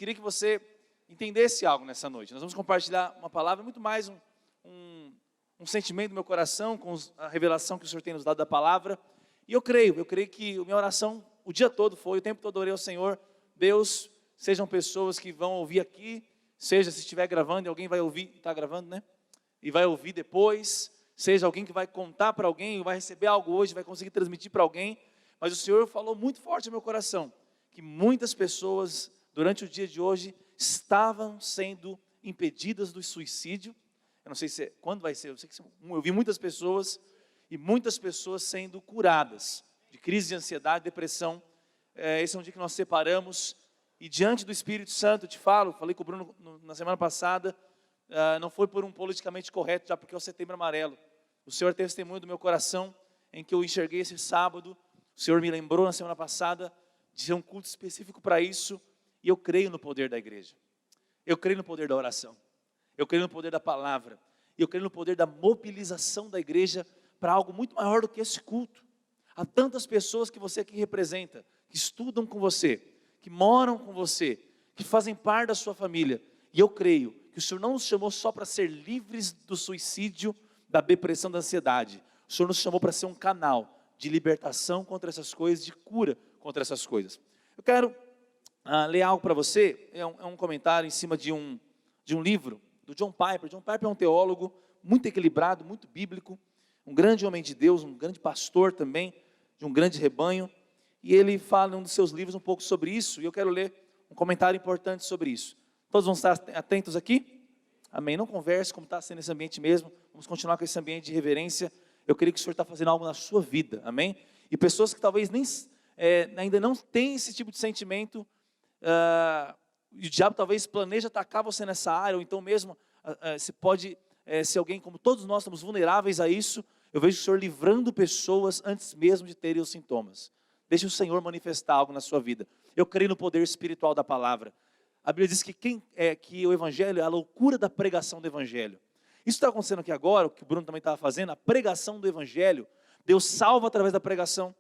queria que você entendesse algo nessa noite. Nós vamos compartilhar uma palavra, muito mais um sentimento do meu coração, com a revelação que o Senhor tem nos dado da palavra. E eu creio que a minha oração o dia todo foi, o tempo todo orei ao Senhor, Deus, sejam pessoas que vão ouvir aqui, seja se estiver gravando e alguém vai ouvir, está gravando, né? E vai ouvir depois, seja alguém que vai contar para alguém, vai receber algo hoje, vai conseguir transmitir para alguém. Mas o Senhor falou muito forte no meu coração, que muitas pessoas, durante o dia de hoje, estavam sendo impedidas do suicídio. Eu não sei quando vai ser, eu vi muitas pessoas, e muitas pessoas sendo curadas de crise de ansiedade, depressão. Esse é um dia que nós separamos, e diante do Espírito Santo, eu te falei com o Bruno na semana passada, não foi por um politicamente correto, já porque é o Setembro Amarelo. O Senhor teve testemunho do meu coração, em que eu enxerguei esse sábado. O Senhor me lembrou na semana passada de ser um culto específico para isso, e eu creio no poder da igreja, eu creio no poder da oração, eu creio no poder da palavra, e eu creio no poder da mobilização da igreja para algo muito maior do que esse culto. Há tantas pessoas que você aqui representa, que estudam com você, que moram com você, que fazem parte da sua família, e eu creio que o Senhor não nos chamou só para ser livres do suicídio, da depressão, da ansiedade. O Senhor nos chamou para ser um canal de libertação contra essas coisas, de cura contra essas coisas. Eu quero ler algo para você, é um comentário em cima de um livro do John Piper. John Piper é um teólogo muito equilibrado, muito bíblico, um grande homem de Deus, um grande pastor também, de um grande rebanho, e ele fala em um dos seus livros um pouco sobre isso, e eu quero ler um comentário importante sobre isso. Todos vão estar atentos aqui? Amém? Não converse como está sendo esse ambiente mesmo, vamos continuar com esse ambiente de reverência. Eu creio que o Senhor está fazendo algo na sua vida, amém? E pessoas que talvez ainda não têm esse tipo de sentimento, e o diabo talvez planeja atacar você nessa área, ou então mesmo, você pode ser alguém, como todos nós estamos vulneráveis a isso. Eu vejo o Senhor livrando pessoas antes mesmo de terem os sintomas. Deixe o Senhor manifestar algo na sua vida. Eu creio no poder espiritual da palavra. A Bíblia diz que o Evangelho é a loucura da pregação do Evangelho. Isso está acontecendo aqui agora, o que o Bruno também estava fazendo, a pregação do Evangelho. Deus salva através da pregação,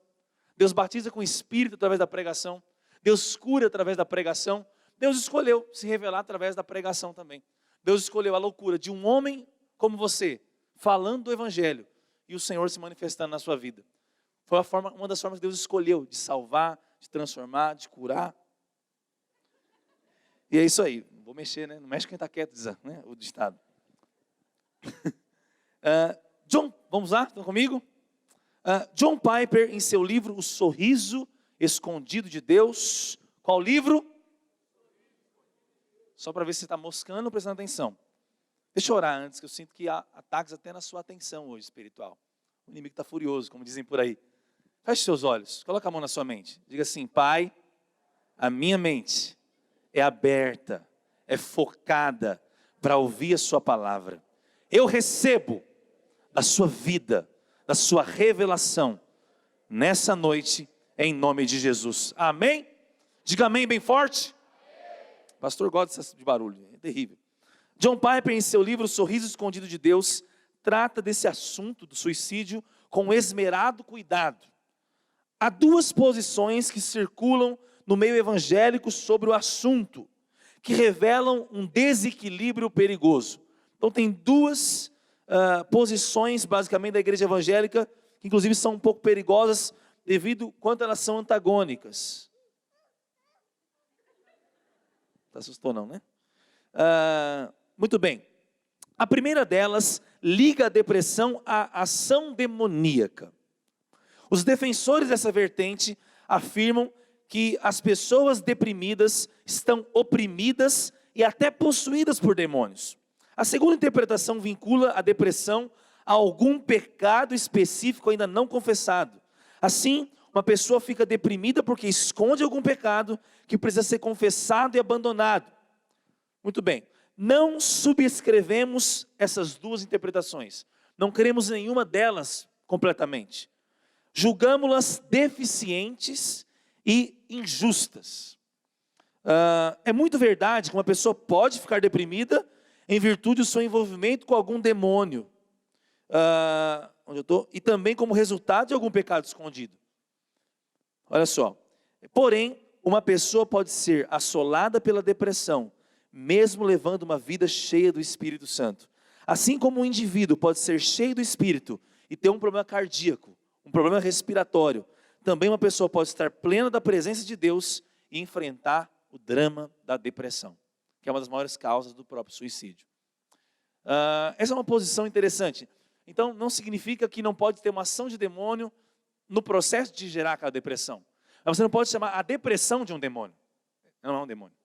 Deus batiza com o Espírito através da pregação, Deus cura através da pregação. Deus escolheu se revelar através da pregação também. Deus escolheu a loucura de um homem como você, falando do Evangelho, e o Senhor se manifestando na sua vida. Foi uma das formas que Deus escolheu, de salvar, de transformar, de curar. E é isso aí, não vou mexer, né? Não mexe quem está quieto, diz, né? O ditado. Vamos lá, estão comigo? John Piper, em seu livro O Sorriso Escondido de Deus. Qual livro? Só para ver se você está moscando ou prestando atenção. Deixa eu orar antes, que eu sinto que há ataques até na sua atenção hoje espiritual. O inimigo está furioso, como dizem por aí. Feche seus olhos, coloca a mão na sua mente. Diga assim: Pai, a minha mente é aberta, é focada para ouvir a sua palavra. Eu recebo da sua vida, da sua revelação, nessa noite, em nome de Jesus. Amém? Diga amém bem forte. O pastor gosta de barulho, é terrível. John Piper, em seu livro O Sorriso Escondido de Deus, trata desse assunto do suicídio com esmerado cuidado. Há duas posições que circulam no meio evangélico sobre o assunto, que revelam um desequilíbrio perigoso. Então tem duas posições, basicamente, da igreja evangélica, que inclusive são um pouco perigosas, devido quanto elas são antagônicas. Não assustou não, né? Muito bem. A primeira delas liga a depressão à ação demoníaca. Os defensores dessa vertente afirmam que as pessoas deprimidas estão oprimidas e até possuídas por demônios. A segunda interpretação vincula a depressão a algum pecado específico ainda não confessado. Assim, uma pessoa fica deprimida porque esconde algum pecado que precisa ser confessado e abandonado. Muito bem. Não subscrevemos essas duas interpretações. Não queremos nenhuma delas completamente. Julgamos-las deficientes e injustas. É muito verdade que uma pessoa pode ficar deprimida em virtude do seu envolvimento com algum demônio. E também como resultado de algum pecado escondido. Olha só. Porém, uma pessoa pode ser assolada pela depressão, mesmo levando uma vida cheia do Espírito Santo. Assim como um indivíduo pode ser cheio do Espírito e ter um problema cardíaco, um problema respiratório, também uma pessoa pode estar plena da presença de Deus e enfrentar o drama da depressão, que é uma das maiores causas do próprio suicídio. Essa é uma posição interessante. Então, não significa que não pode ter uma ação de demônio no processo de gerar aquela depressão. Mas você não pode chamar a depressão de um demônio. Não é um demônio.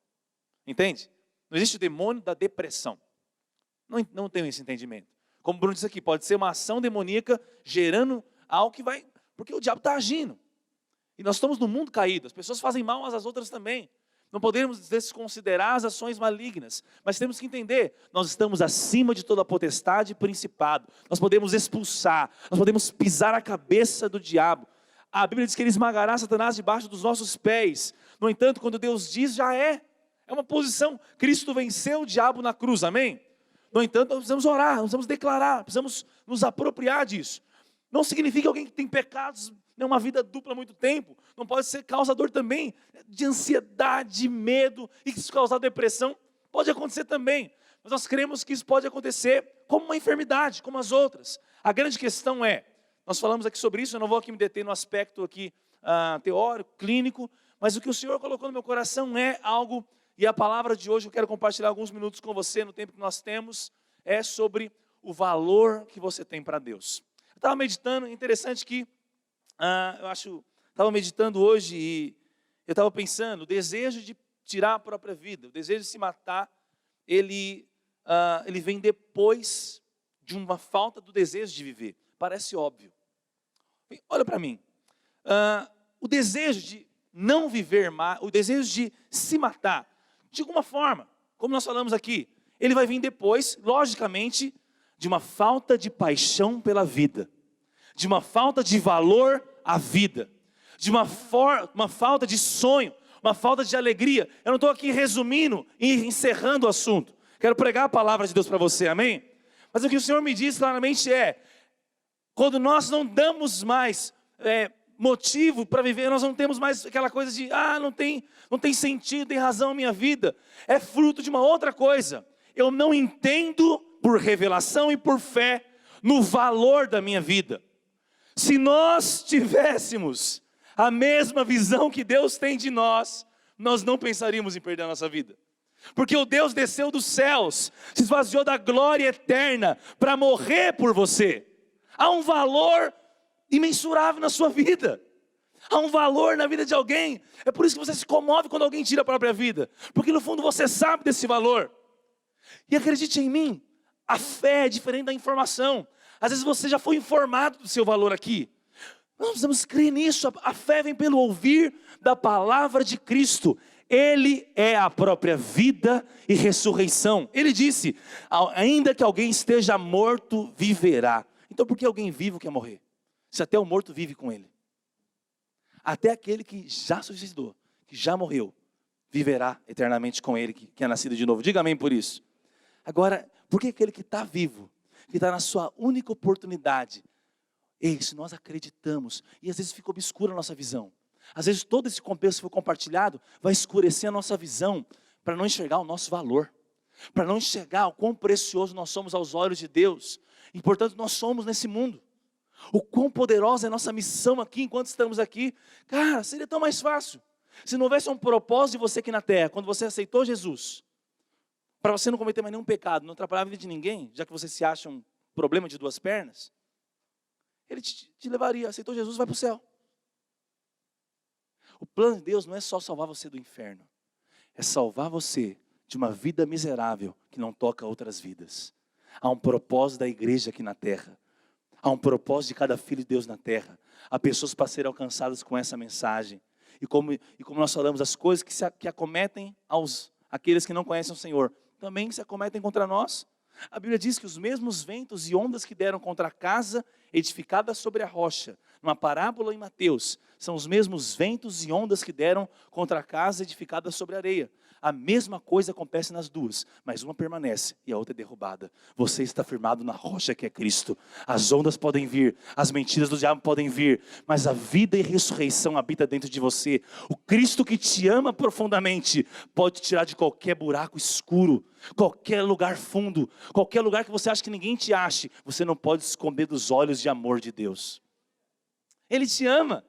Entende? Não existe o demônio da depressão. Não tenho esse entendimento. Como o Bruno disse aqui, pode ser uma ação demoníaca gerando algo que vai... Porque o diabo está agindo. E nós estamos num mundo caído. As pessoas fazem mal umas às outras também. Não podemos desconsiderar as ações malignas. Mas temos que entender, nós estamos acima de toda a potestade e principado. Nós podemos expulsar, nós podemos pisar a cabeça do diabo. A Bíblia diz que ele esmagará Satanás debaixo dos nossos pés. No entanto, quando Deus diz, já é. É uma posição. Cristo venceu o diabo na cruz, amém? No entanto, nós precisamos orar, nós precisamos declarar, precisamos nos apropriar disso. Não significa que alguém que tem pecados, uma vida dupla há muito tempo, não pode ser causador também de ansiedade, de medo, e que isso causar depressão, pode acontecer também. Mas nós cremos que isso pode acontecer como uma enfermidade, como as outras. A grande questão é, nós falamos aqui sobre isso, eu não vou aqui me deter no aspecto aqui teórico, clínico, mas o que o Senhor colocou no meu coração é algo, e a palavra de hoje eu quero compartilhar alguns minutos com você no tempo que nós temos, é sobre o valor que você tem para Deus. Eu estava meditando, interessante que, estava meditando hoje e eu estava pensando, o desejo de tirar a própria vida, o desejo de se matar, ele vem depois de uma falta do desejo de viver. Parece óbvio. Olha para mim, o desejo de não viver mais, o desejo de se matar, de alguma forma, como nós falamos aqui, ele vai vir depois, logicamente, de uma falta de paixão pela vida, de uma falta de valor à vida, de uma falta de sonho, uma falta de alegria. Eu não estou aqui resumindo e encerrando o assunto. Quero pregar a palavra de Deus para você, amém? Mas o que o Senhor me diz claramente é, quando nós não damos mais motivo para viver, nós não temos mais aquela coisa de, não tem sentido, tem razão a minha vida. É fruto de uma outra coisa. Eu não entendo por revelação e por fé no valor da minha vida. Se nós tivéssemos a mesma visão que Deus tem de nós, nós não pensaríamos em perder a nossa vida. Porque o Deus desceu dos céus, se esvaziou da glória eterna para morrer por você. Há um valor imensurável na sua vida. Há um valor na vida de alguém. É por isso que você se comove quando alguém tira a própria vida. Porque no fundo você sabe desse valor. E acredite em mim, a fé é diferente da informação. Às vezes você já foi informado do seu valor aqui. Nós precisamos crer nisso. A fé vem pelo ouvir da palavra de Cristo. Ele é a própria vida e ressurreição. Ele disse, ainda que alguém esteja morto, viverá. Então por que alguém vivo quer morrer? Se até o morto vive com ele. Até aquele que já suicidou, que já morreu, viverá eternamente com ele, que é nascido de novo. Diga amém por isso. Agora, por que aquele que está vivo, que está na sua única oportunidade, se nós acreditamos, e às vezes fica obscura a nossa visão. Às vezes todo esse contexto que foi compartilhado vai escurecer a nossa visão, para não enxergar o nosso valor, para não enxergar o quão precioso nós somos aos olhos de Deus, e portanto nós somos nesse mundo. O quão poderosa é a nossa missão aqui, enquanto estamos aqui. Cara, seria tão mais fácil. Se não houvesse um propósito de você aqui na terra, quando você aceitou Jesus, para você não cometer mais nenhum pecado, não atrapalhar a vida de ninguém, já que você se acha um problema de duas pernas, Ele te levaria, aceitou Jesus, vai para o céu. O plano de Deus não é só salvar você do inferno, é salvar você de uma vida miserável que não toca outras vidas. Há um propósito da igreja aqui na terra. Há um propósito de cada filho de Deus na terra. Há pessoas para serem alcançadas com essa mensagem. E como nós falamos, as coisas que acometem aqueles que não conhecem o Senhor, também se acometem contra nós. A Bíblia diz que os mesmos ventos e ondas que deram contra a casa edificada sobre a rocha, numa parábola em Mateus, são os mesmos ventos e ondas que deram contra a casa edificada sobre a areia. a mesma coisa acontece nas duas, mas uma permanece e a outra é derrubada. Você está firmado na rocha que é Cristo. As ondas podem vir, as mentiras do diabo podem vir, mas a vida e ressurreição habita dentro de você. O Cristo que te ama profundamente pode te tirar de qualquer buraco escuro, qualquer lugar fundo, qualquer lugar que você acha que ninguém te ache. Você não pode se esconder dos olhos de amor de Deus. Ele te ama.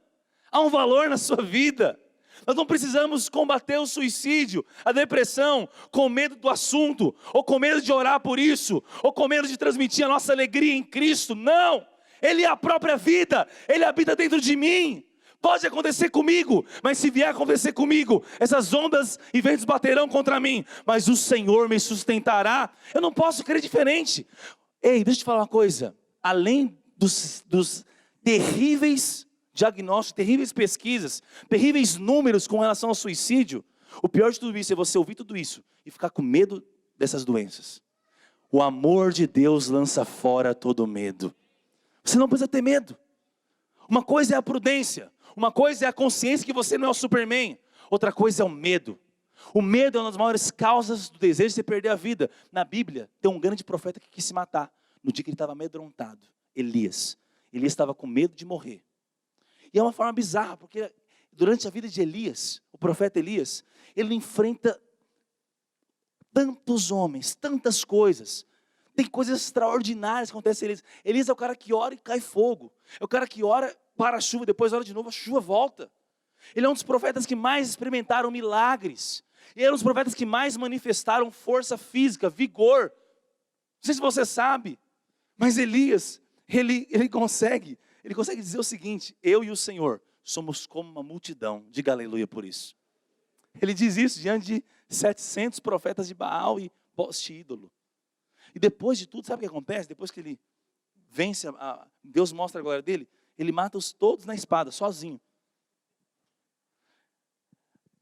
Há um valor na sua vida. Nós não precisamos combater o suicídio, a depressão, com medo do assunto, ou com medo de orar por isso, ou com medo de transmitir a nossa alegria em Cristo. Não! Ele é a própria vida, Ele habita dentro de mim. Pode acontecer comigo, mas se vier acontecer comigo, essas ondas e ventos baterão contra mim, mas o Senhor me sustentará. Eu não posso crer diferente. Ei, deixa eu te falar uma coisa. Além dos terríveis diagnósticos, terríveis pesquisas, terríveis números com relação ao suicídio, o pior de tudo isso é você ouvir tudo isso e ficar com medo dessas doenças. O amor de Deus lança fora todo medo. Você não precisa ter medo. Uma coisa é a prudência, uma coisa é a consciência que você não é o Superman, outra coisa é o medo. O medo é uma das maiores causas do desejo de você perder a vida. Na Bíblia tem um grande profeta que quis se matar no dia que ele estava amedrontado, Elias. Elias estava com medo de morrer. E é uma forma bizarra, porque durante a vida de Elias, o profeta Elias, ele enfrenta tantos homens, tantas coisas. Tem coisas extraordinárias que acontecem em Elias. Elias é o cara que ora e cai fogo. É o cara que ora, para a chuva, depois ora de novo, a chuva volta. Ele é um dos profetas que mais experimentaram milagres. Ele é um dos profetas que mais manifestaram força física, vigor. Não sei se você sabe, mas Elias, ele consegue dizer o seguinte: eu e o Senhor somos como uma multidão. Diga aleluia por isso. Ele diz isso diante de 700 profetas de Baal e poste-ídolo. E depois de tudo, sabe o que acontece? Depois que ele vence, Deus mostra a glória dele, ele mata-os todos na espada, sozinho.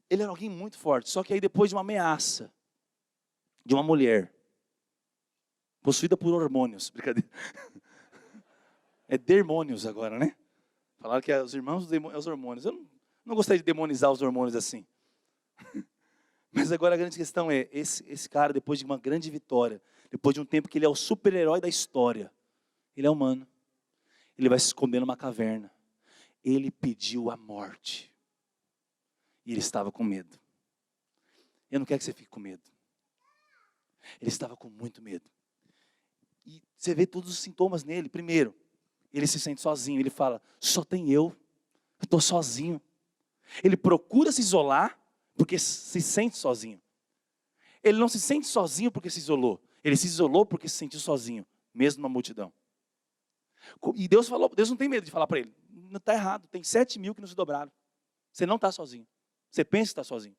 Ele era alguém muito forte, só que aí depois de uma ameaça de uma mulher, possuída por hormônios, brincadeira. É demônios agora, né? Falaram que os irmãos os hormônios. Eu não gostaria de demonizar os hormônios assim. Mas agora a grande questão é, esse cara, depois de uma grande vitória, depois de um tempo que ele é o super-herói da história, ele é humano. Ele vai se esconder numa caverna. Ele pediu a morte. E ele estava com medo. Eu não quero que você fique com medo. Ele estava com muito medo. E você vê todos os sintomas nele. Primeiro, ele se sente sozinho. Ele fala, só tem eu estou sozinho. Ele procura se isolar porque se sente sozinho. Ele não se sente sozinho porque se isolou. Ele se isolou porque se sentiu sozinho, mesmo na multidão. E Deus não tem medo de falar para ele, não está errado, tem 7 mil que não se dobraram. Você não está sozinho. Você pensa que está sozinho.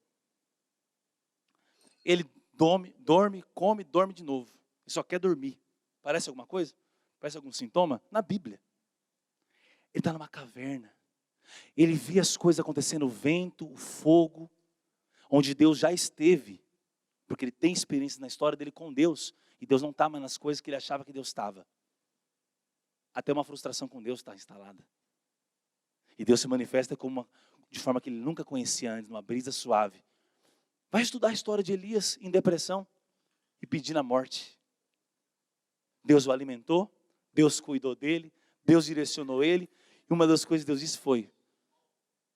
Ele dorme, come, dorme de novo. Ele só quer dormir. Parece alguma coisa? Parece algum sintoma? Na Bíblia. Ele está numa caverna. Ele vê as coisas acontecendo, o vento, o fogo, onde Deus já esteve. Porque ele tem experiência na história dele com Deus. E Deus não está mais nas coisas que ele achava que Deus estava. Até uma frustração com Deus está instalada. E Deus se manifesta de forma que ele nunca conhecia antes, numa brisa suave. Vai estudar a história de Elias em depressão e pedindo a morte. Deus o alimentou, Deus cuidou dele, Deus direcionou ele. E uma das coisas que Deus disse foi,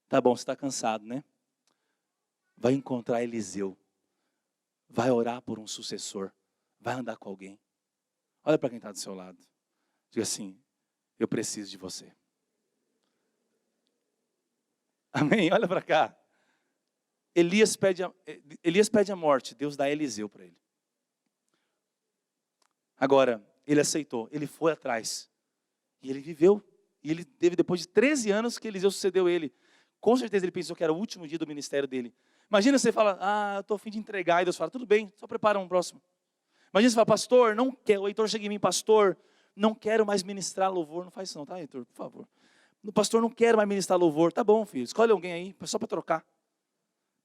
tá bom, você está cansado, né? Vai encontrar Eliseu. Vai orar por um sucessor. Vai andar com alguém. Olha para quem está do seu lado. Diga assim, eu preciso de você. Amém? Olha para cá. Elias pede a morte. Deus dá Eliseu para ele. Agora, ele aceitou. Ele foi atrás. E ele viveu. E ele teve, depois de 13 anos, que Eliseu sucedeu ele. Com certeza ele pensou que era o último dia do ministério dele. Imagina você fala, eu estou a fim de entregar. E Deus fala, tudo bem, só prepara um próximo. Imagina você fala, pastor, não quero. O Heitor chega em mim, pastor, não quero mais ministrar louvor. Não faz isso não, tá, Heitor? Por favor. Pastor, não quero mais ministrar louvor. Tá bom, filho, escolhe alguém aí, só para trocar.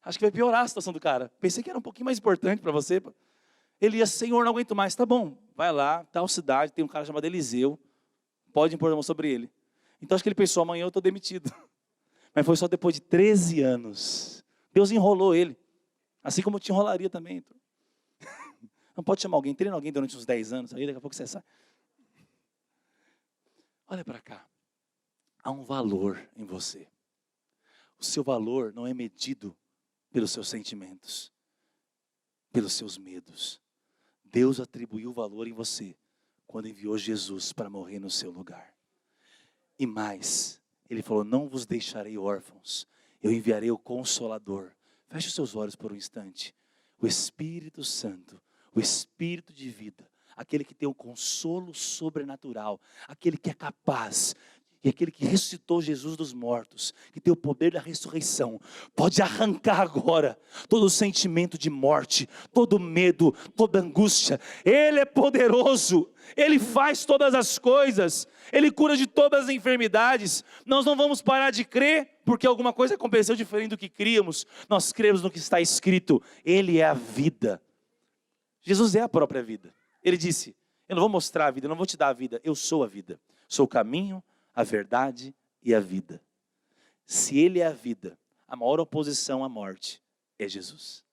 Acho que vai piorar a situação do cara. Pensei que era um pouquinho mais importante para você. Elias, Senhor, não aguento mais. Tá bom, vai lá, tal cidade, tem um cara chamado Eliseu. Pode impor a mão sobre ele. Então acho que ele pensou, amanhã eu estou demitido. Mas foi só depois de 13 anos. Deus enrolou ele. Assim como eu te enrolaria também. Não pode chamar alguém, treina alguém durante uns 10 anos, aí daqui a pouco você sai. Olha para cá. Há um valor em você. O seu valor não é medido pelos seus sentimentos, pelos seus medos. Deus atribuiu valor em você quando enviou Jesus para morrer no seu lugar. E mais, Ele falou, não vos deixarei órfãos, eu enviarei o Consolador. Feche os seus olhos por um instante. O Espírito Santo, o Espírito de vida, aquele que tem um consolo sobrenatural, aquele que é capaz, e aquele que ressuscitou Jesus dos mortos, que tem o poder da ressurreição, pode arrancar agora todo o sentimento de morte, todo medo, toda angústia. Ele é poderoso, Ele faz todas as coisas, Ele cura de todas as enfermidades. Nós não vamos parar de crer, porque alguma coisa aconteceu diferente do que críamos. Nós cremos no que está escrito, Ele é a vida. Jesus é a própria vida. Ele disse, eu não vou mostrar a vida, eu não vou te dar a vida, eu sou a vida. Sou o caminho, a verdade e a vida. Se Ele é a vida, a maior oposição à morte é Jesus.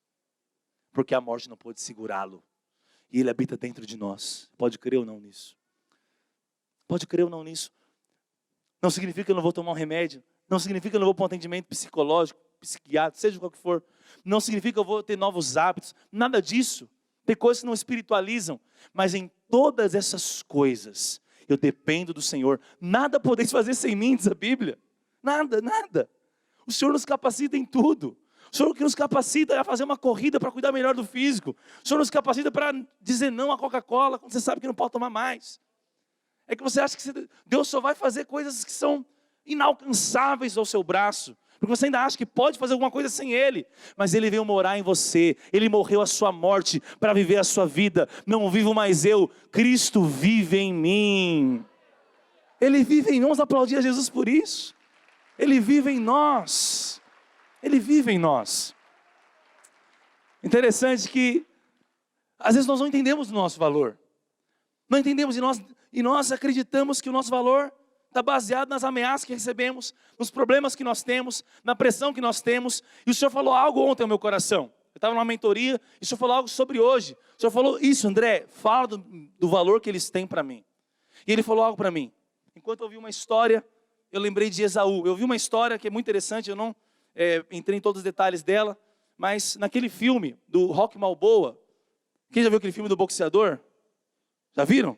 Porque a morte não pode segurá-lo. E Ele habita dentro de nós. Pode crer ou não nisso? Pode crer ou não nisso? Não significa que eu não vou tomar um remédio. Não significa que eu não vou para um atendimento psicológico, psiquiátrico, seja qual que for. Não significa que eu vou ter novos hábitos. Nada disso. Tem coisas que não espiritualizam. Mas em todas essas coisas, eu dependo do Senhor. Nada podeis fazer sem mim, diz a Bíblia. Nada, nada. O Senhor nos capacita em tudo. O Senhor que nos capacita a fazer uma corrida para cuidar melhor do físico. O Senhor nos capacita para dizer não à Coca-Cola quando você sabe que não pode tomar mais. É que você acha que Deus só vai fazer coisas que são inalcançáveis ao seu braço. Porque você ainda acha que pode fazer alguma coisa sem Ele. Mas Ele veio morar em você. Ele morreu a sua morte para viver a sua vida. Não vivo mais eu, Cristo vive em mim. Ele vive em nós, vamos aplaudir a Jesus por isso. Ele vive em nós. Ele vive em nós. Interessante que às vezes nós não entendemos o nosso valor. Não entendemos e nós acreditamos que o nosso valor está baseado nas ameaças que recebemos, nos problemas que nós temos, na pressão que nós temos. E o Senhor falou algo ontem ao meu coração. Eu estava numa mentoria e o Senhor falou algo sobre hoje. O Senhor falou isso, André, fala do valor que eles têm para mim. E Ele falou algo para mim. Enquanto eu ouvi uma história, eu lembrei de Esaú. Eu vi uma história que é muito interessante, eu não entrei em todos os detalhes dela, mas naquele filme do Rocky Balboa, quem já viu aquele filme do boxeador? Já viram?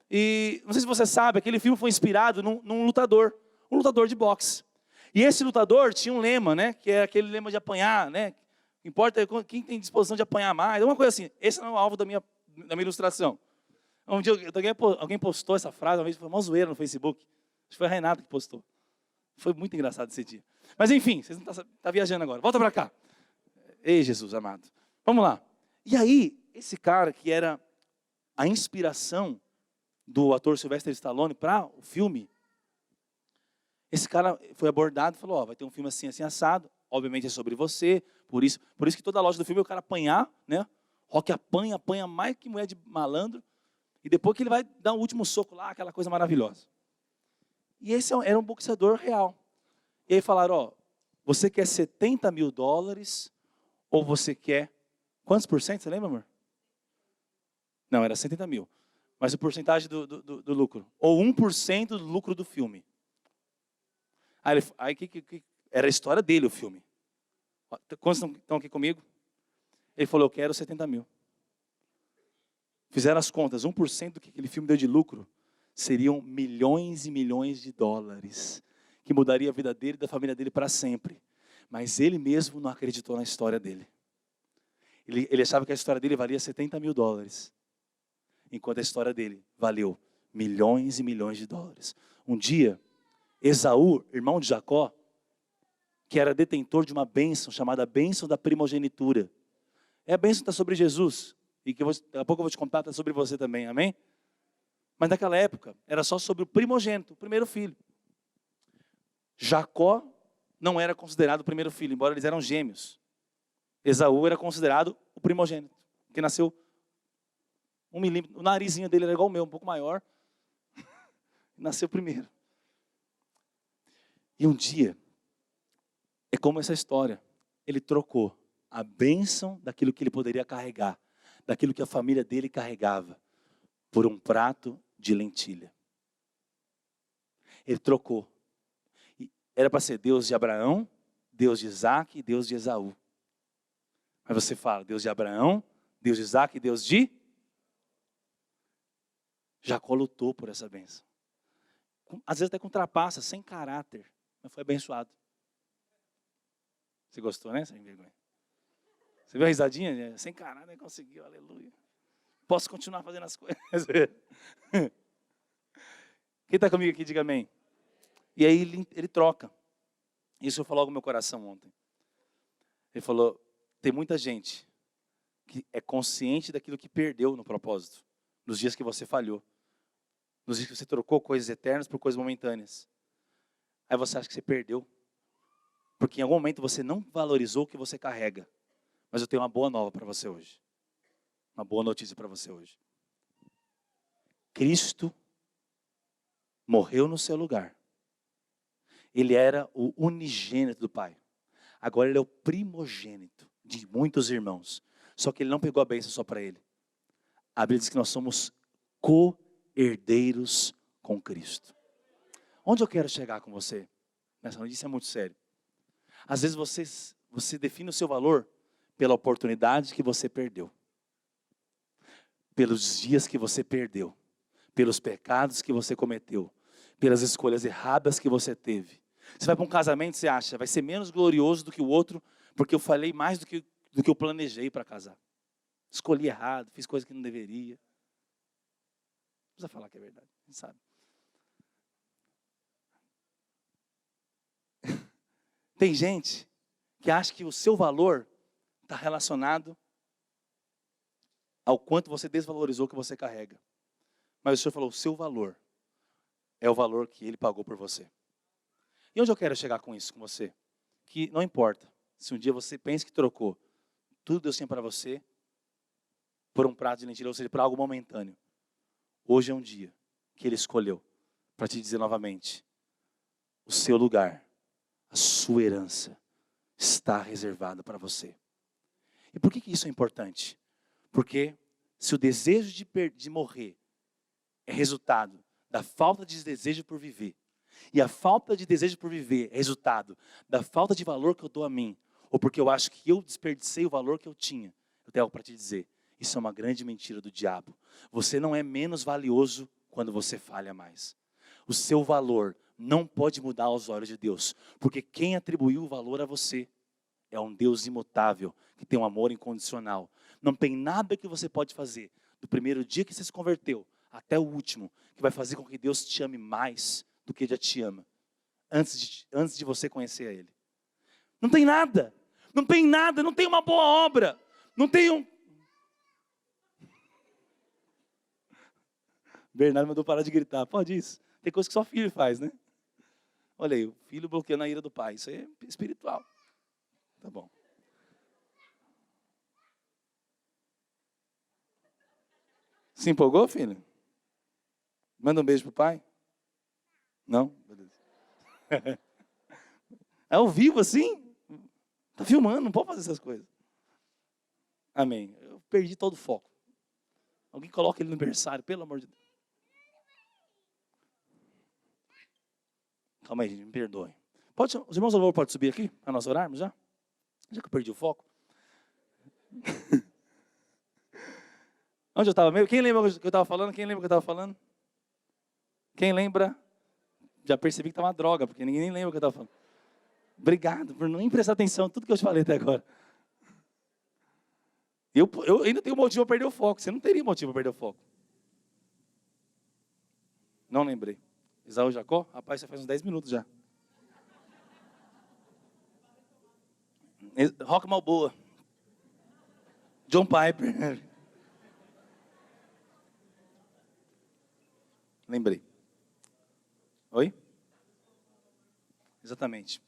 E não sei se você sabe, aquele filme foi inspirado num lutador, um lutador de boxe. E esse lutador tinha um lema, né? Que é aquele lema de apanhar, né? Importa quem tem disposição de apanhar mais, alguma coisa assim. Esse não é o alvo da minha ilustração. Um dia alguém postou essa frase, uma vez foi uma zoeira no Facebook. Acho que foi a Renata que postou. Foi muito engraçado esse dia. Mas enfim, vocês não estão viajando agora. Volta para cá. Ei, Jesus amado. Vamos lá. E aí, esse cara que era a inspiração do ator Sylvester Stallone para o filme, esse cara foi abordado e falou, vai ter um filme assim, assim, assado, obviamente é sobre você, por isso que toda a loja do filme é o cara apanhar, né? Rock apanha mais que mulher de malandro, e depois que ele vai dar o último soco lá, aquela coisa maravilhosa. E esse era um boxeador real. E aí falaram, você quer $70 mil, ou você quer, quantos por cento, você lembra, amor? Não, era 70 mil. Mas a porcentagem do lucro. Ou 1% do lucro do filme. Aí era a história dele o filme. Quantos estão aqui comigo? Ele falou, eu quero 70 mil. Fizeram as contas, 1% do que aquele filme deu de lucro seriam milhões e milhões de dólares. Que mudaria a vida dele e da família dele para sempre. Mas ele mesmo não acreditou na história dele. Ele achava que a história dele valia 70 mil dólares. Enquanto a história dele valeu milhões e milhões de dólares. Um dia, Esaú, irmão de Jacó, que era detentor de uma bênção chamada bênção da primogenitura. É a bênção que está sobre Jesus. E que daqui a pouco eu vou te contar, está sobre você também, amém? Mas naquela época, era só sobre o primogênito, o primeiro filho. Jacó não era considerado o primeiro filho, embora eles eram gêmeos. Esaú era considerado o primogênito, que nasceu 1 milímetro. O narizinho dele era igual ao meu, um pouco maior. Nasceu primeiro. E um dia, é como essa história, ele trocou a bênção daquilo que ele poderia carregar, daquilo que a família dele carregava, por um prato de lentilha. Ele trocou. Era para ser Deus de Abraão, Deus de Isaac e Deus de Esaú. Mas você fala, Deus de Abraão, Deus de Isaac e Deus de... Jacó lutou por essa bênção. Às vezes até com trapaça, sem caráter, mas foi abençoado. Você gostou, né? Sem vergonha. Você viu a risadinha? Sem caráter, conseguiu, aleluia. Posso continuar fazendo as coisas. Quem está comigo aqui, diga amém. E aí ele troca. Isso eu falou no meu coração ontem. Ele falou, tem muita gente que é consciente daquilo que perdeu no propósito, nos dias que você falhou, nos dias que você trocou coisas eternas por coisas momentâneas. Aí você acha que você perdeu, porque em algum momento você não valorizou o que você carrega. Mas eu tenho uma boa nova para você hoje. Uma boa notícia para você hoje. Cristo morreu no seu lugar. Ele era o unigênito do Pai. Agora ele é o primogênito de muitos irmãos. Só que ele não pegou a bênção só para ele. A Bíblia diz que nós somos co-herdeiros com Cristo. Onde eu quero chegar com você? Nessa noite, isso é muito sério. Às vezes você define o seu valor pela oportunidade que você perdeu. Pelos dias que você perdeu. Pelos pecados que você cometeu. Pelas escolhas erradas que você teve. Você vai para um casamento e você acha, vai ser menos glorioso do que o outro, porque eu falei mais do que eu planejei para casar. Escolhi errado, fiz coisa que não deveria. Não precisa falar que é verdade, a gente sabe. Tem gente que acha que o seu valor está relacionado ao quanto você desvalorizou o que você carrega. Mas o Senhor falou, o seu valor é o valor que Ele pagou por você. E onde eu quero chegar com isso, com você? Que não importa se um dia você pensa que trocou tudo Deus tinha para você por um prato de lentilha, ou seja, por algo momentâneo. Hoje é um dia que Ele escolheu para te dizer novamente, o seu lugar, a sua herança está reservada para você. E por que isso é importante? Porque se o desejo de morrer é resultado da falta de desejo por viver, e a falta de desejo por viver é resultado da falta de valor que eu dou a mim, ou porque eu acho que eu desperdicei o valor que eu tinha, eu tenho algo para te dizer. Isso é uma grande mentira do diabo. Você não é menos valioso quando você falha mais. O seu valor não pode mudar aos olhos de Deus, porque quem atribuiu o valor a você é um Deus imutável, que tem um amor incondicional. Não tem nada que você pode fazer, do primeiro dia que você se converteu, até o último, que vai fazer com que Deus te ame mais do que já te ama, antes de você conhecer a Ele. Não tem nada, não tem uma boa obra, não tem um... Bernardo mandou parar de gritar, pode isso? Tem coisa que só filho faz, né? Olha aí, o filho bloqueando a ira do pai, isso aí é espiritual. Tá bom. Se empolgou, filho? Manda um beijo pro pai? Não? Beleza. É ao vivo assim? Tá filmando, não pode fazer essas coisas. Amém. Eu perdi todo o foco. Alguém coloca ele no berçário, pelo amor de Deus. Calma aí, gente, me perdoem. Os irmãos do louvor podem subir aqui, para nós orarmos já? Já que eu perdi o foco. Onde eu estava mesmo? Quem lembra o que eu estava falando? Quem lembra o que eu estava falando? Quem lembra? Já percebi que está uma droga, porque ninguém nem lembra o que eu estava falando. Obrigado por nem prestar atenção em tudo que eu te falei até agora. Eu ainda tenho motivo para perder o foco. Você não teria motivo para perder o foco. Não lembrei. Esaú e Jacó? Rapaz, você faz uns 10 minutos já. Rock Balboa. John Piper. Lembrei. Oi? Exatamente.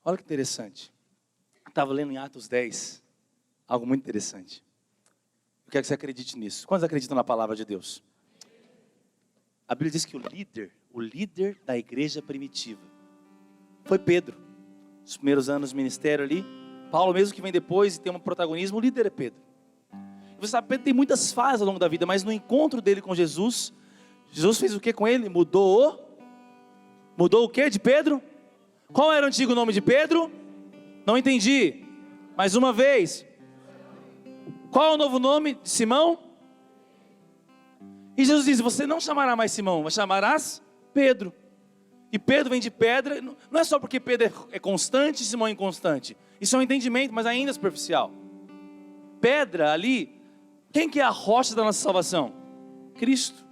Olha que interessante. Eu estava lendo em Atos 10, algo muito interessante. Eu quero que você acredite nisso. Quantos acreditam na palavra de Deus? A Bíblia diz que o líder da igreja primitiva foi Pedro. Nos primeiros anos do ministério ali, Paulo mesmo que vem depois e tem um protagonismo, o líder é Pedro. Você sabe, Pedro tem muitas fases ao longo da vida, mas no encontro dele com Jesus, Jesus fez o que com ele? Mudou o que de Pedro? Qual era o antigo nome de Pedro? Não entendi. Mais uma vez. Qual é o novo nome de Simão? E Jesus diz, você não chamará mais Simão, mas chamarás Pedro. E Pedro vem de pedra, não é só porque Pedro é constante e Simão é inconstante. Isso é um entendimento, mas ainda superficial. Pedra ali, quem que é a rocha da nossa salvação? Cristo.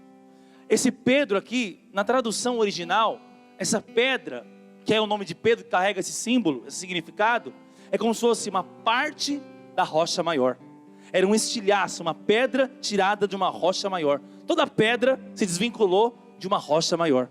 Esse Pedro aqui, na tradução original, essa pedra, que é o nome de Pedro, que carrega esse símbolo, esse significado, é como se fosse uma parte da rocha maior. Era um estilhaço, uma pedra tirada de uma rocha maior. Toda pedra se desvinculou de uma rocha maior.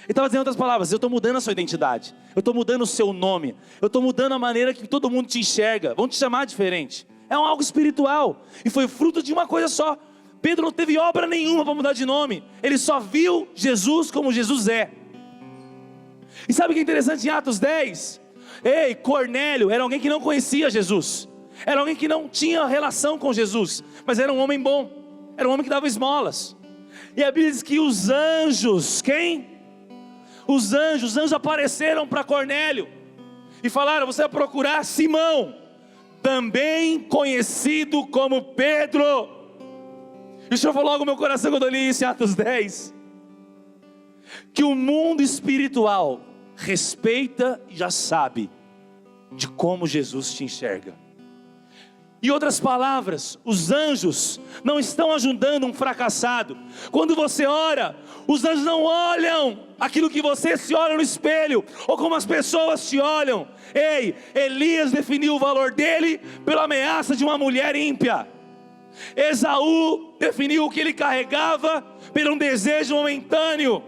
Ele estava dizendo outras palavras, eu estou mudando a sua identidade, eu estou mudando o seu nome, eu estou mudando a maneira que todo mundo te enxerga, vão te chamar diferente. É algo espiritual, e foi fruto de uma coisa só. Pedro não teve obra nenhuma para mudar de nome, ele só viu Jesus como Jesus é. E sabe o que é interessante em Atos 10? Cornélio era alguém que não conhecia Jesus, era alguém que não tinha relação com Jesus, mas era um homem bom, era um homem que dava esmolas. E a Bíblia diz que os anjos, quem? Os anjos apareceram para Cornélio e falaram, você vai procurar Simão, também conhecido como Pedro. E o Senhor falou logo no meu coração quando eu li isso em Atos 10, que o mundo espiritual respeita e já sabe de como Jesus te enxerga. Em outras palavras, os anjos não estão ajudando um fracassado. Quando você ora, os anjos não olham aquilo que você se olha no espelho, ou como as pessoas te olham. Elias definiu o valor dele pela ameaça de uma mulher ímpia. Esaú definiu o que ele carregava por um desejo momentâneo.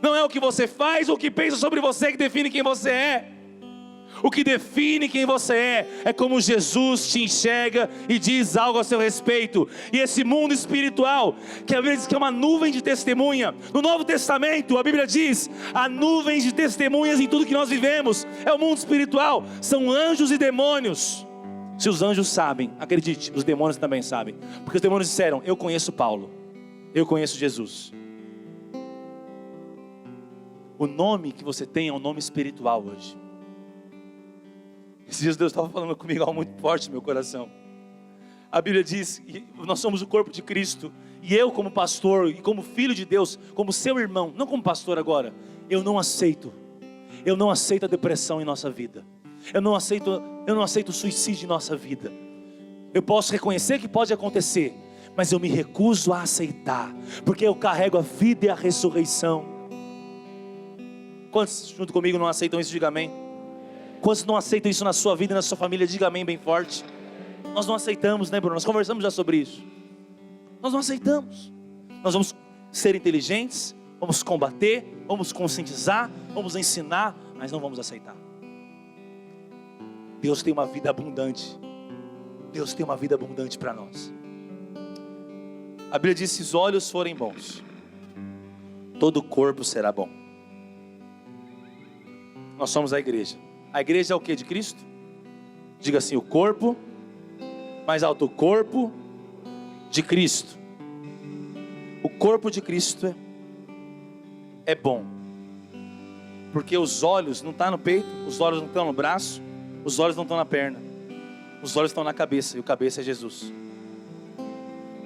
Não é o que você faz ou o que pensa sobre você que define quem você é. O que define quem você é como Jesus te enxerga e diz algo a seu respeito. E esse mundo espiritual, que a Bíblia diz que é uma nuvem de testemunha. No Novo Testamento a Bíblia diz, há nuvens de testemunhas em tudo que nós vivemos. É o mundo espiritual, são anjos e demônios. Se os anjos sabem, acredite, os demônios também sabem. Porque os demônios disseram, eu conheço Paulo, eu conheço Jesus. O nome que você tem é um nome espiritual hoje. Esses dias Deus estava falando comigo algo muito forte no meu coração. A Bíblia diz que nós somos o corpo de Cristo. E eu como pastor e como filho de Deus, como seu irmão, não como pastor agora, eu não aceito a depressão em nossa vida. Eu não aceito o suicídio em nossa vida. Eu posso reconhecer que pode acontecer, mas eu me recuso a aceitar, porque eu carrego a vida e a ressurreição. Quantos junto comigo não aceitam isso? Diga amém. Quantos não aceitam isso na sua vida e na sua família? Diga amém bem forte. Nós não aceitamos, né, Bruno? Nós conversamos já sobre isso. Nós não aceitamos. Nós vamos ser inteligentes, vamos combater, vamos conscientizar, vamos ensinar, mas não vamos aceitar. Deus tem uma vida abundante. Deus tem uma vida abundante para nós. A Bíblia diz, se os olhos forem bons, todo o corpo será bom. Nós somos a igreja. A igreja é o que de Cristo? Diga assim, o corpo, mais alto, o corpo de Cristo. O corpo de Cristo é bom. Porque os olhos não estão no peito, os olhos não estão no braço, os olhos não estão na perna. Os olhos estão na cabeça, e o cabeça é Jesus.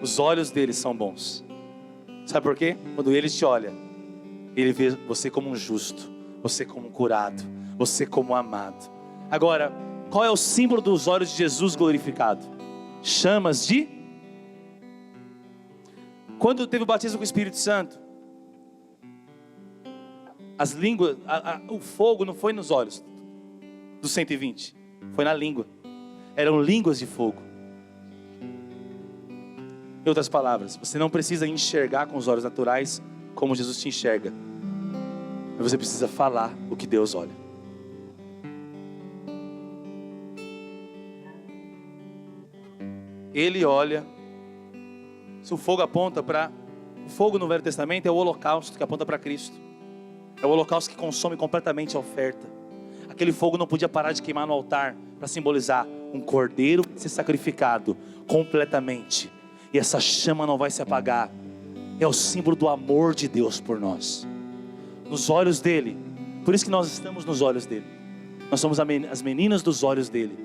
Os olhos deles são bons. Sabe por quê? Quando ele te olha, ele vê você como um justo, você como um curado, você como amado. Agora, qual é o símbolo dos olhos de Jesus glorificado? Chamas de... Quando teve o batismo com o Espírito Santo, as línguas, o fogo não foi nos olhos dos 120, foi na língua. Eram línguas de fogo. Em outras palavras, você não precisa enxergar com os olhos naturais como Jesus te enxerga, mas você precisa falar o que Deus olha. Ele olha. Se o fogo aponta para... O fogo no Velho Testamento é o holocausto que aponta para Cristo. É o holocausto que consome completamente a oferta. aquele fogo não podia parar de queimar no altar, para simbolizar um cordeiro ser sacrificado completamente, e essa chama não vai se apagar. É o símbolo do amor de Deus por nós, nos olhos dele. Por isso que nós estamos nos olhos dele. Nós somos as meninas dos olhos dele.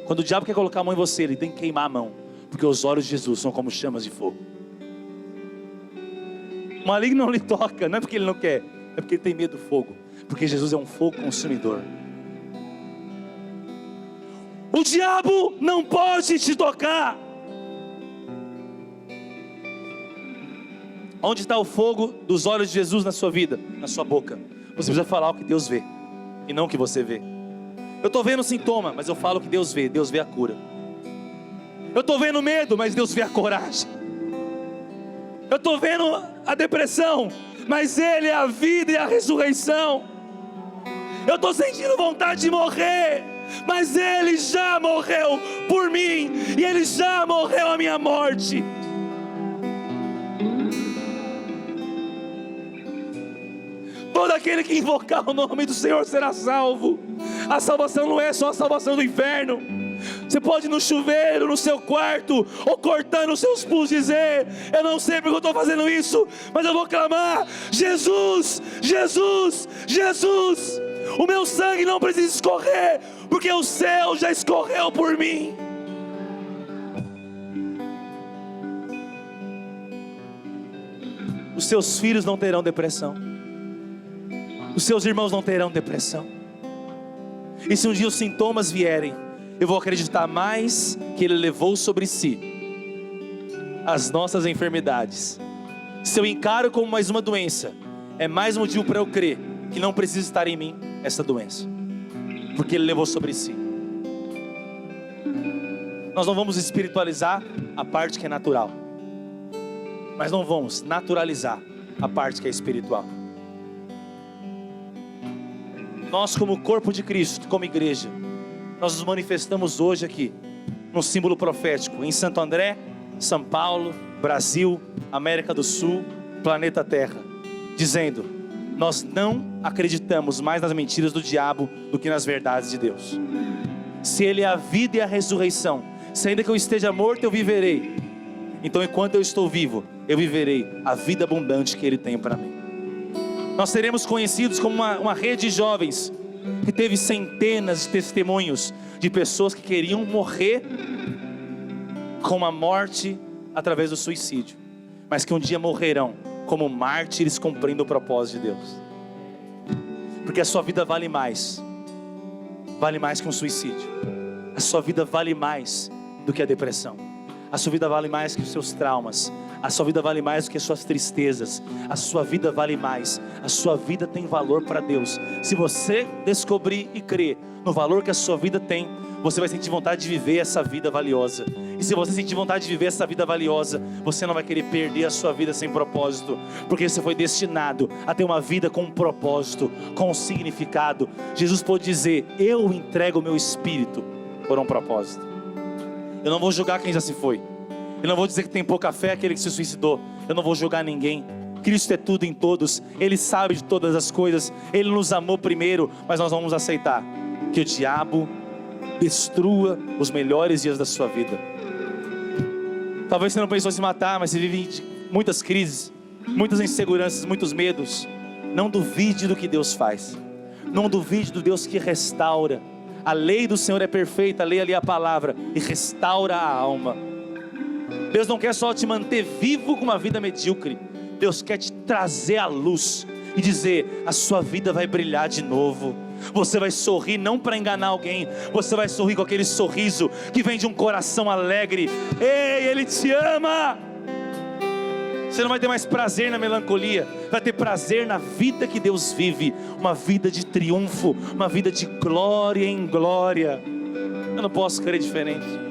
Quando o diabo quer colocar a mão em você, ele tem que queimar a mão, porque os olhos de Jesus são como chamas de fogo. O maligno não lhe toca, não é porque ele não quer, é porque ele tem medo do fogo, porque Jesus é um fogo consumidor. O diabo não pode te tocar. Onde está o fogo dos olhos de Jesus na sua vida? Na sua boca. Você precisa falar o que Deus vê, e não o que você vê. Eu estou vendo sintoma, mas eu falo o que Deus vê. Deus vê a cura. Eu estou vendo medo, mas Deus vê a coragem. Eu estou vendo a depressão, mas Ele é a vida e a ressurreição. Eu estou sentindo vontade de morrer, mas Ele já morreu por mim, e Ele já morreu a minha morte. Todo aquele que invocar o nome do Senhor será salvo. A salvação não é só a salvação do inferno. Você pode ir no chuveiro, no seu quarto, ou cortando os seus pulsos, dizer: eu não sei porque eu estou fazendo isso, mas eu vou clamar: Jesus, Jesus, Jesus. O meu sangue não precisa escorrer, porque o céu já escorreu por mim. Os seus filhos não terão depressão. Os seus irmãos não terão depressão. E se um dia os sintomas vierem, eu vou acreditar mais que Ele levou sobre si as nossas enfermidades. Se eu encaro como mais uma doença, é mais motivo para eu crer que não precisa estar em mim essa doença, porque Ele levou sobre si. Nós não vamos espiritualizar a parte que é natural, mas não vamos naturalizar a parte que é espiritual. Nós, como corpo de Cristo, como igreja, nós nos manifestamos hoje aqui num símbolo profético em Santo André, São Paulo, Brasil, América do Sul, planeta Terra, dizendo: nós não acreditamos mais nas mentiras do diabo do que nas verdades de Deus. Se Ele é a vida e a ressurreição, se ainda que eu esteja morto eu viverei, então enquanto eu estou vivo, eu viverei a vida abundante que Ele tem para mim. Nós seremos conhecidos como uma rede de jovens que teve centenas de testemunhos de pessoas que queriam morrer com uma morte através do suicídio, mas que um dia morrerão como mártires cumprindo o propósito de Deus. Porque a sua vida vale mais que um suicídio. A sua vida vale mais do que a depressão. A sua vida vale mais que os seus traumas. A sua vida vale mais do que as suas tristezas. A sua vida vale mais. A sua vida tem valor para Deus. Se você descobrir e crer no valor que a sua vida tem, você vai sentir vontade de viver essa vida valiosa. E se você sentir vontade de viver essa vida valiosa, você não vai querer perder a sua vida sem propósito, porque você foi destinado a ter uma vida com um propósito, com um significado. Jesus pôde dizer: eu entrego o meu espírito por um propósito. Eu não vou julgar quem já se foi. Eu não vou dizer que tem pouca fé aquele que se suicidou. Eu não vou julgar ninguém. Cristo é tudo em todos. Ele sabe de todas as coisas. Ele nos amou primeiro. Mas nós vamos aceitar que o diabo destrua os melhores dias da sua vida. Talvez você não pensou em se matar, mas você vive muitas crises, muitas inseguranças, muitos medos. Não duvide do que Deus faz. Não duvide do Deus que restaura. A lei do Senhor é perfeita. A lei ali é a palavra, e restaura a alma. Deus não quer só te manter vivo com uma vida medíocre. Deus quer te trazer à luz e dizer: a sua vida vai brilhar de novo. Você vai sorrir não para enganar alguém. Você vai sorrir com aquele sorriso que vem de um coração alegre. Ei, Ele te ama. Você não vai ter mais prazer na melancolia, vai ter prazer na vida que Deus vive. Uma vida de triunfo, uma vida de glória em glória. Eu não posso crer diferente.